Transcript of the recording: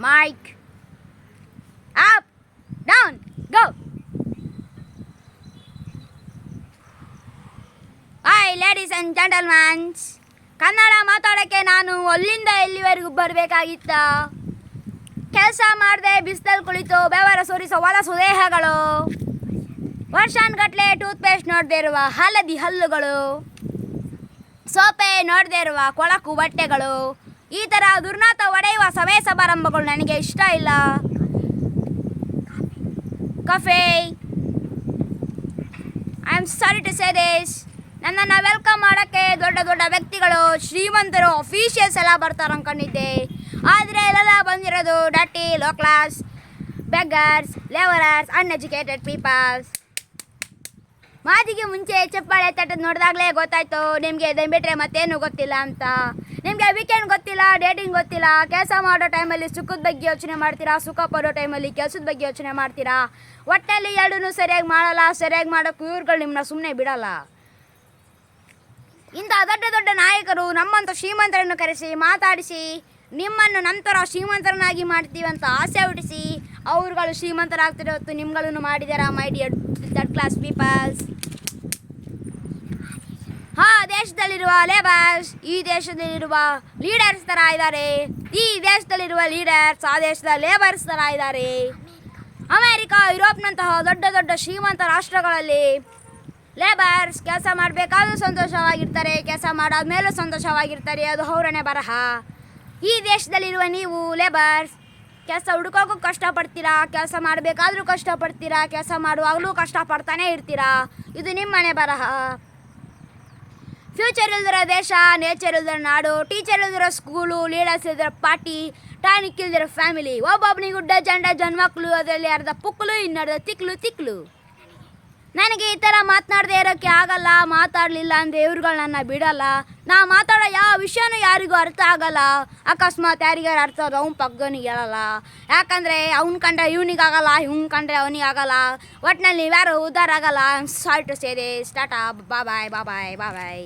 Mic. Up. Down. Go. Hi ladies and gentlemans, Kannada ಮಾತಾಡೋಕ್ಕೆ ನಾನು ಅಲ್ಲಿಂದ ಎಲ್ಲಿವರೆಗೂ ಬರಬೇಕಾಗಿತ್ತ? ಕೆಲಸ ಮಾಡದೆ ಬಿಸಿಲಲ್ಲಿ ಕುಳಿತು ಬೆವರ ಸುರಿಸೋ ಹೊಲಸು ದೇಹಗಳು, ವರ್ಷಾನ್ಗಟ್ಲೆ ಟೂತ್ಪೇಸ್ಟ್ ನೋಡದೇ ಇರುವ ಹಳದಿ ಹಲ್ಲುಗಳು, ಸೋಪೆ ನೋಡದೇ ಇರುವ ಕೊಳಕು ಬಟ್ಟೆಗಳು, ಈ ಥರ ದುರ್ನಾತ ಒಡೆಯುವ ಸಭೆ ಸಮಾರಂಭಗಳು ನನಗೆ ಇಷ್ಟ ಇಲ್ಲ. Coffee, I am sorry to say this. ನನ್ನನ್ನು ವೆಲ್ಕಮ್ ಮಾಡೋಕ್ಕೆ ದೊಡ್ಡ ದೊಡ್ಡ ವ್ಯಕ್ತಿಗಳು, ಶ್ರೀಮಂತರು, ಅಫೀಷಿಯಲ್ಸ್ ಎಲ್ಲ ಬರ್ತಾರೆ ಅಂದ್ಕೊಂಡಿದ್ದೆ. ಆದರೆ ಇಲ್ಲೆಲ್ಲ ಬಂದಿರೋದು dirty, low class, beggars, labourers, uneducated peoples. ಮಾತಿಗೆ ಮುಂಚೆ ಚಪ್ಪಾಳೆ ತಟ್ಟದ್ದು ನೋಡಿದಾಗಲೇ ಗೊತ್ತಾಯ್ತು ನಿಮಗೆ ಇದನ್ನು ಬಿಟ್ಟರೆ ಮತ್ತೇನು ಗೊತ್ತಿಲ್ಲ ಅಂತ. ನಿಮಗೆ ವೀಕೆಂಡ್ ಗೊತ್ತಿಲ್ಲ, ಡೇಟಿಂಗ್ ಗೊತ್ತಿಲ್ಲ, ಕೆಲಸ ಮಾಡೋ ಟೈಮಲ್ಲಿ ಸುಖದ ಬಗ್ಗೆ ಯೋಚನೆ ಮಾಡ್ತೀರಾ, ಸುಖ ಪಡೋ ಟೈಮಲ್ಲಿ ಕೆಲಸದ ಬಗ್ಗೆ ಯೋಚನೆ ಮಾಡ್ತೀರಾ. ಒಟ್ಟಲ್ಲಿ ಎರಡೂ ಸರಿಯಾಗಿ ಮಾಡಲ್ಲ. ಸರಿಯಾಗಿ ಮಾಡೋಕ್ಕೂ ಇವ್ರುಗಳು ನಿಮ್ಮನ್ನ ಸುಮ್ಮನೆ ಬಿಡಲ್ಲ. ಇಂಥ ದೊಡ್ಡ ದೊಡ್ಡ ನಾಯಕರು ನಮ್ಮಂಥ ಶ್ರೀಮಂತರನ್ನು ಕರೆಸಿ ಮಾತಾಡಿಸಿ ನಿಮ್ಮನ್ನು ನಂತರ ಶ್ರೀಮಂತರನ್ನಾಗಿ ಮಾಡ್ತೀವಿ ಅಂತ ಆಸೆ ಹುಟ್ಟಿಸಿ ಅವ್ರುಗಳು ಶ್ರೀಮಂತರಾಗ್ತಿರೋ ಹೊತ್ತು ನಿಮ್ಗಳನ್ನು ಮಾಡಿದಾರ my dear third class peoples. ದೇಶದಲ್ಲಿರುವ ಲೇಬರ್ಸ್ ಈ ದೇಶದಲ್ಲಿರುವ ಲೀಡರ್ಸ್ ಥರ ಇದ್ದಾರೆ. ಈ ದೇಶದಲ್ಲಿರುವ ಲೀಡರ್ಸ್ ಆ ದೇಶದ ಲೇಬರ್ಸ್ ಥರ ಇದ್ದಾರೆ. ಅಮೇರಿಕಾ, ಯುರೋಪ್ನಂತಹ ದೊಡ್ಡ ದೊಡ್ಡ ಶ್ರೀಮಂತ ರಾಷ್ಟ್ರಗಳಲ್ಲಿ ಲೇಬರ್ಸ್ ಕೆಲಸ ಮಾಡಬೇಕಾದ್ರೂ ಸಂತೋಷವಾಗಿರ್ತಾರೆ, ಕೆಲಸ ಮಾಡಾದ್ಮೇಲೂ ಸಂತೋಷವಾಗಿರ್ತಾರೆ. ಅದು ಅವರನೇ ಬರಹ. ಈ ದೇಶದಲ್ಲಿರುವ ನೀವು ಲೇಬರ್ಸ್ ಕೆಲಸ ಹುಡುಕೋಕ್ಕೂ ಕಷ್ಟಪಡ್ತೀರಾ, ಕೆಲಸ ಮಾಡಬೇಕಾದ್ರೂ ಕಷ್ಟಪಡ್ತೀರಾ, ಕೆಲಸ ಮಾಡುವಾಗಲೂ ಕಷ್ಟಪಡ್ತಾನೆ ಇರ್ತೀರಾ. ಇದು ನಿಮ್ಮನೆ ಬರಹ. ಫ್ಯೂಚರ್ ಇಲ್ದಿರೋ ದೇಶ, ನೇಚರ್ ಇಲ್ದಿರೋ ನಾಡು, ಟೀಚರ್ ಇಲ್ದಿರೋ ಸ್ಕೂಲು, ಲೀಡರ್ಸ್ ಇಲ್ದಿರೋ ಪಾರ್ಟಿ, ಟಾನಿಕ್ ಇಲ್ದಿರೋ ಫ್ಯಾಮಿಲಿ, ಒಬ್ಬೊಬ್ಬನಿಗೂ ಡಜನ್ ಮಕ್ಕಳು, ಅದರಲ್ಲಿ ಅರ್ಧ ಪುಕ್ಕಲು ಇನ್ನರ್ಧ ತಿಕ್ಲು. ನನಗೆ ಈ ಥರ ಮಾತನಾಡದೆ ಇರೋಕ್ಕೆ ಆಗಲ್ಲ. ಮಾತಾಡಲಿಲ್ಲ ಅಂದರೆ ಇವ್ರುಗಳು ನನ್ನ ಬಿಡಲ್ಲ. ನಾ ಮಾತಾಡೋ ಯಾವ ವಿಷಯನೂ ಯಾರಿಗೂ ಅರ್ಥ ಆಗಲ್ಲ. ಅಕಸ್ಮಾತ್ ಯಾರಿಗಾರು ಅರ್ಥ ಆದ್ರೆ ಅವ್ನ ಪಕ್ಕದವನಿಗೆ ಹೇಳಲ್ಲ. ಯಾಕಂದರೆ ಅವ್ನ ಕಂಡ್ರೆ ಇವನಿಗಾಗಲ್ಲ, ಇವ್ನ ಕಂಡ್ರೆ ಅವನಿಗಾಗಲ್ಲ. ಒಟ್ಟಿನಲ್ಲಿ ಯಾರು ಉದ್ಧಾರ ಆಗಲ್ಲ. Sorry to say this. Tata, bye.